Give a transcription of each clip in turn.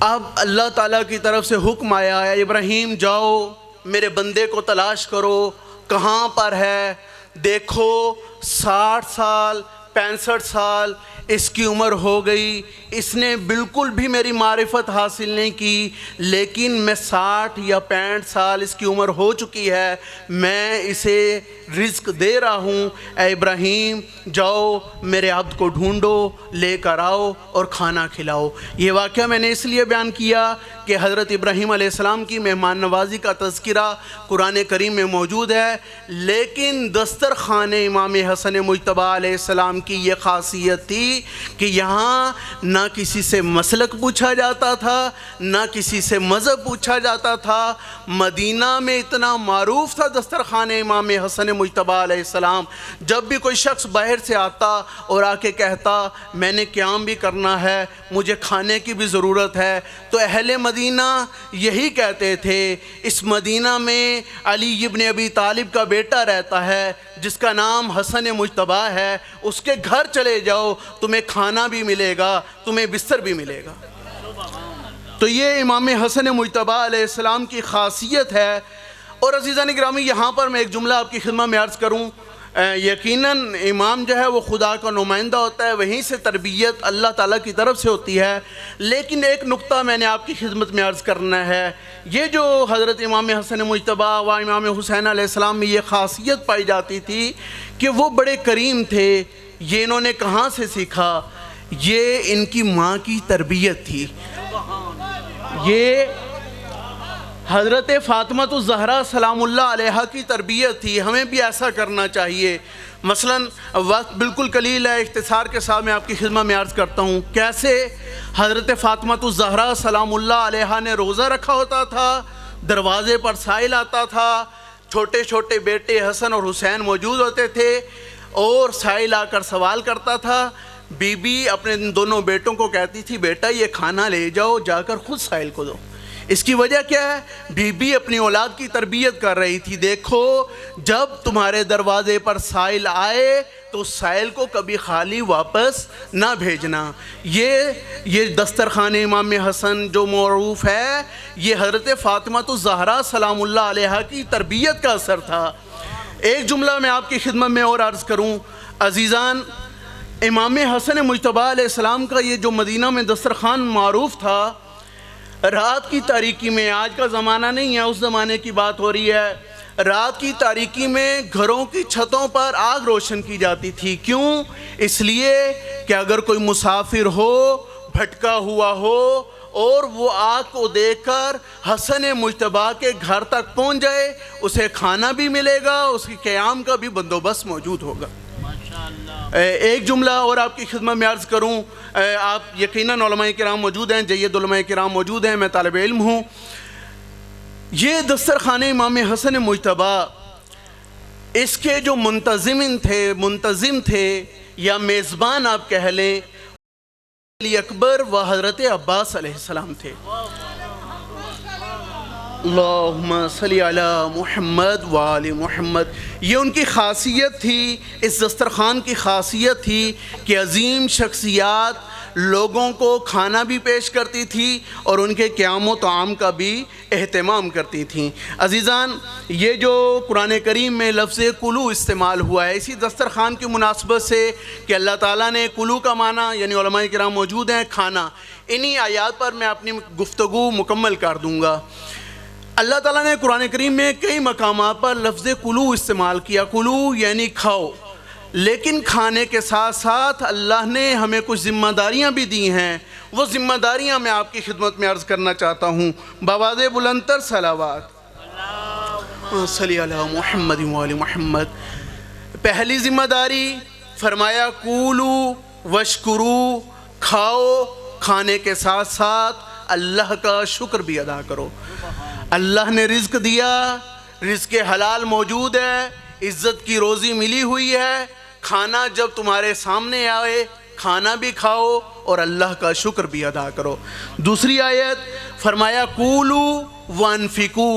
اب اللہ تعالیٰ کی طرف سے حکم آیا ہے ابراہیم جاؤ میرے بندے کو تلاش کرو کہاں پر ہے. دیکھو 60 سال 65 سال اس کی عمر ہو گئی, اس نے بالکل بھی میری معرفت حاصل نہیں کی, لیکن میں 60 یا 65 سال اس کی عمر ہو چکی ہے, میں اسے رزق دے رہا ہوں. اے ابراہیم جاؤ میرے عبد کو ڈھونڈو, لے کر آؤ اور کھانا کھلاؤ. یہ واقعہ میں نے اس لیے بیان کیا کہ حضرت ابراہیم علیہ السلام کی مہمان نوازی کا تذکرہ قرآن کریم میں موجود ہے, لیکن دسترخوان امام حسن مجتبیٰ علیہ السلام کی یہ خاصیت تھی کہ یہاں نہ کسی سے مسلک پوچھا جاتا تھا, نہ کسی سے مذہب پوچھا جاتا تھا. مدینہ میں اتنا معروف تھا دسترخوان امام حسن مجتبیٰ علیہ السلام, جب بھی کوئی شخص باہر سے آتا اور آ کے کہتا میں نے قیام بھی کرنا ہے, مجھے کھانے کی بھی ضرورت ہے, تو اہل مدینہ یہی کہتے تھے اس مدینہ میں علی ابن ابی طالب کا بیٹا رہتا ہے جس کا نام حسن مجتبیٰ ہے, اس کے گھر چلے جاؤ تمہیں کھانا بھی ملے گا, تمہیں بستر بھی ملے گا. تو یہ امام حسن مجتبیٰ علیہ السلام کی خاصیت ہے. اور عزیزان گرامی یہاں پر میں ایک جملہ آپ کی خدمت میں عرض کروں. یقیناً امام جو ہے وہ خدا کا نمائندہ ہوتا ہے, وہیں سے تربیت اللہ تعالیٰ کی طرف سے ہوتی ہے. لیکن ایک نقطہ میں نے آپ کی خدمت میں عرض کرنا ہے, یہ جو حضرت امام حسن مجتبیٰ و امام حسین علیہ السلام میں یہ خاصیت پائی جاتی تھی کہ وہ بڑے کریم تھے. یہ انہوں نے کہاں سے سیکھا؟ یہ ان کی ماں کی تربیت تھی. یہ حضرت فاطمہ الزہرا سلام اللہ علیہا کی تربیت تھی. ہمیں بھی ایسا کرنا چاہیے. مثلاً وقت بالکل قلیل ہے, اختصار کے ساتھ میں آپ کی خدمت میں عرض کرتا ہوں کیسے حضرت فاطمہ الزہرا سلام اللہ علیہا نے روزہ رکھا ہوتا تھا, دروازے پر سائل آتا تھا, چھوٹے چھوٹے بیٹے حسن اور حسین موجود ہوتے تھے, اور سائل آ کر سوال کرتا تھا. بی بی اپنے دونوں بیٹوں کو کہتی تھی بیٹا یہ کھانا لے جاؤ, جا کر خود سائل کو دو. اس کی وجہ کیا ہے؟ بی بی اپنی اولاد کی تربیت کر رہی تھی. دیکھو جب تمہارے دروازے پر سائل آئے تو سائل کو کبھی خالی واپس نہ بھیجنا. یہ دسترخوان امام حسن جو معروف ہے یہ حضرت فاطمہ الزہرا سلام اللہ علیہا کی تربیت کا اثر تھا. ایک جملہ میں آپ کی خدمت میں اور عرض کروں. عزیزان امام حسن مجتبیٰ علیہ السلام کا یہ جو مدینہ میں دسترخوان معروف تھا, رات کی تاریکی میں, آج کا زمانہ نہیں ہے اس زمانے کی بات ہو رہی ہے, رات کی تاریکی میں گھروں کی چھتوں پر آگ روشن کی جاتی تھی. کیوں؟ اس لیے کہ اگر کوئی مسافر ہو, بھٹکا ہوا ہو, اور وہ آگ کو دیکھ کر حسن مجتبیٰ کے گھر تک پہنچ جائے, اسے کھانا بھی ملے گا, اس کی قیام کا بھی بندوبست موجود ہوگا. ایک جملہ اور آپ کی خدمت میں عرض کروں. آپ یقیناً علماء کرام موجود ہیں, جید علماء کرام موجود ہیں, میں طالب علم ہوں. یہ دسترخوان امام حسن مجتبیٰ اس کے جو منتظم تھے یا میزبان آپ کہہ لیں, علی اکبر و حضرت عباس علیہ السلام تھے. اللہم صلی علی محمد و آل محمد. یہ ان کی خاصیت تھی, اس دسترخوان کی خاصیت تھی کہ عظیم شخصیات لوگوں کو کھانا بھی پیش کرتی تھی اور ان کے قیام و طعام کا بھی اہتمام کرتی تھیں. عزیزان یہ جو قرآن کریم میں لفظ کلو استعمال ہوا ہے اسی دسترخوان کی مناسبت سے کہ اللہ تعالیٰ نے کلو کا معنی, یعنی علماء کرام موجود ہیں, کھانا. انہی آیات پر میں اپنی گفتگو مکمل کر دوں گا. اللہ تعالیٰ نے قرآن کریم میں کئی مقامات پر لفظ کلو استعمال کیا. کلو یعنی کھاؤ, لیکن کھانے کے ساتھ ساتھ اللہ نے ہمیں کچھ ذمہ داریاں بھی دی ہیں. وہ ذمہ داریاں میں آپ کی خدمت میں عرض کرنا چاہتا ہوں. بآواز بلندتر صلوات صلی علی محمد و آل محمد. پہلی ذمہ داری فرمایا کولو وشکرو, کھاؤ, کھانے کے ساتھ ساتھ اللہ کا شکر بھی ادا کرو. اللہ نے رزق دیا, رزق حلال موجود ہے, عزت کی روزی ملی ہوئی ہے, کھانا جب تمہارے سامنے آئے کھانا بھی کھاؤ اور اللہ کا شکر بھی ادا کرو. دوسری آیت فرمایا کولو وانفقو,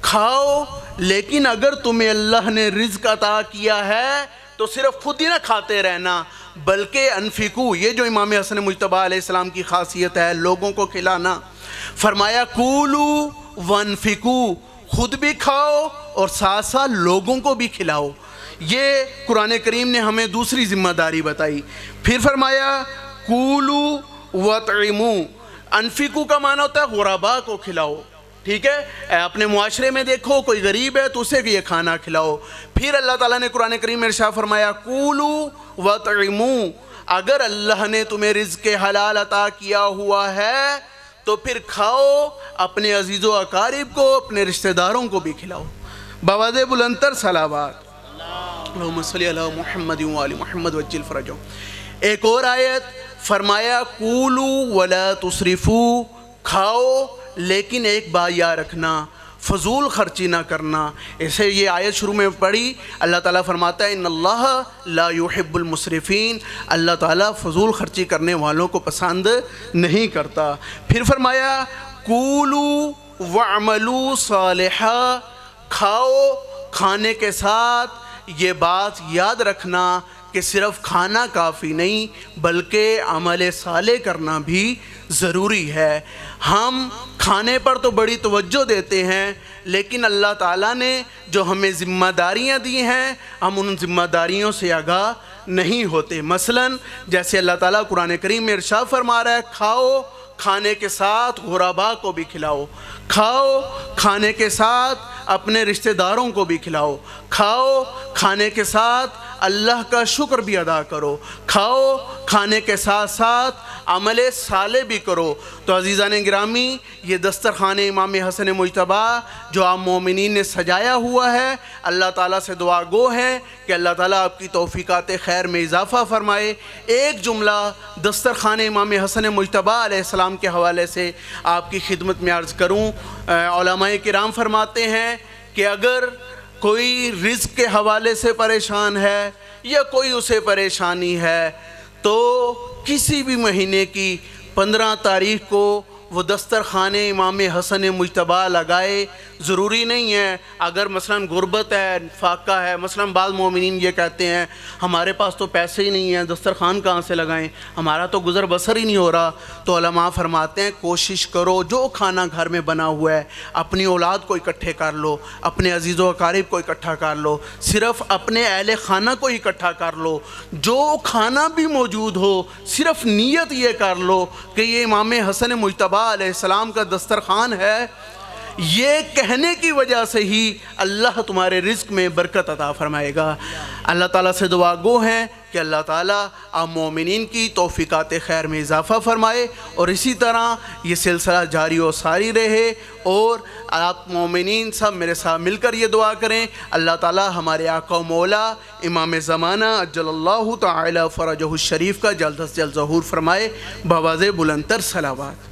کھاؤ لیکن اگر تمہیں اللہ نے رزق عطا کیا ہے تو صرف خود ہی نہ کھاتے رہنا بلکہ انفقو. یہ جو امام حسن مجتبیٰ علیہ السلام کی خاصیت ہے, لوگوں کو کھلانا. فرمایا کولو وانفقو، خود بھی کھاؤ اور ساتھ ساتھ لوگوں کو بھی کھلاؤ۔ یہ قرآن کریم نے ہمیں دوسری ذمہ داری بتائی۔ پھر فرمایا کولو وطعمو، انفقو کا معنی ہوتا ہے غرباء کو کھلاؤ، ٹھیک ہے، اپنے معاشرے میں دیکھو کوئی غریب ہے تو اسے یہ کھانا کھلاؤ۔ پھر اللہ تعالیٰ نے قرآن کریم میں ارشاد فرمایا کولو وطعمو، اگر اللہ نے تمہیں رزق حلال عطا کیا ہوا ہے تو پھر کھاؤ، اپنے عزیز و اقارب کو، اپنے رشتہ داروں کو بھی کھلاؤ۔ بآواز بلندتر صلوات، اللہم صلی علی محمد وآل محمد وعجل فرجہم۔ ایک اور آیت فرمایا کولو ولا تسرفو، کھاؤ لیکن ایک بات یاد رکھنا، فضول خرچی نہ کرنا۔ ایسے یہ آیت شروع میں پڑھی، اللہ تعالیٰ فرماتا ہے ان اللہ لا يحب المسرفین، اللہ تعالیٰ فضول خرچی کرنے والوں کو پسند نہیں کرتا۔ پھر فرمایا کولو وعملو صالحا، کھاؤ، کھانے کے ساتھ یہ بات یاد رکھنا کہ صرف کھانا کافی نہیں بلکہ عمل صالح کرنا بھی ضروری ہے۔ ہم کھانے پر تو بڑی توجہ دیتے ہیں لیکن اللہ تعالیٰ نے جو ہمیں ذمہ داریاں دی ہیں ہم ان ذمہ داریوں سے آگاہ نہیں ہوتے۔ مثلاً جیسے اللہ تعالیٰ قرآن کریم میں ارشاد فرما رہا ہے کھاؤ، کھانے کے ساتھ غرباء کو بھی کھلاؤ، کھاؤ، کھانے کے ساتھ اپنے رشتہ داروں کو بھی کھلاؤ، کھاؤ، کھانے کے ساتھ اللہ کا شکر بھی ادا کرو، کھاؤ، کھانے کے ساتھ ساتھ عمل صالح بھی کرو۔ تو عزیزان گرامی، یہ دسترخوان امام حسن مجتبیٰ جو آپ مومنین نے سجایا ہوا ہے، اللہ تعالیٰ سے دعا گو ہے کہ اللہ تعالیٰ آپ کی توفیقات خیر میں اضافہ فرمائے۔ ایک جملہ دسترخوان امام حسن مجتبیٰ علیہ السلام کے حوالے سے آپ کی خدمت میں عرض کروں۔ علماء کرام فرماتے ہیں کہ اگر کوئی رزق کے حوالے سے پریشان ہے یا کوئی اسے پریشانی ہے تو کسی بھی مہینے کی 15 تاریخ کو وہ دسترخوان امام حسن مجتبیٰ لگائے۔ ضروری نہیں ہے اگر مثلاً غربت ہے، فاقہ ہے، مثلاً بعض مومنین یہ کہتے ہیں ہمارے پاس تو پیسے ہی نہیں ہیں، دسترخوان کہاں سے لگائیں، ہمارا تو گزر بسر ہی نہیں ہو رہا، تو علماء فرماتے ہیں کوشش کرو جو کھانا گھر میں بنا ہوا ہے اپنی اولاد کو اکٹھے کر لو، اپنے عزیز و اقارب کو اکٹھا کر لو، صرف اپنے اہل خانہ کو اکٹھا کر لو، جو کھانا بھی موجود ہو صرف نیت یہ کر لو کہ یہ امام حسن مجتبیٰ علیہ السلام کا دسترخوان ہے۔ یہ کہنے کی وجہ سے ہی اللہ تمہارے رزق میں برکت عطا فرمائے گا۔ اللہ تعالیٰ سے دعا گو ہیں کہ اللہ تعالیٰ آپ مومنین کی توفیقات خیر میں اضافہ فرمائے اور اسی طرح یہ سلسلہ جاری و ساری رہے، اور آپ مومنین سب میرے ساتھ مل کر یہ دعا کریں اللہ تعالیٰ ہمارے آقا و مولا امام زمانہ عجل اللہ تعالی فرجہ الشریف کا جلد از جلد ظہور فرمائے۔ بآواز بلندتر صلوات۔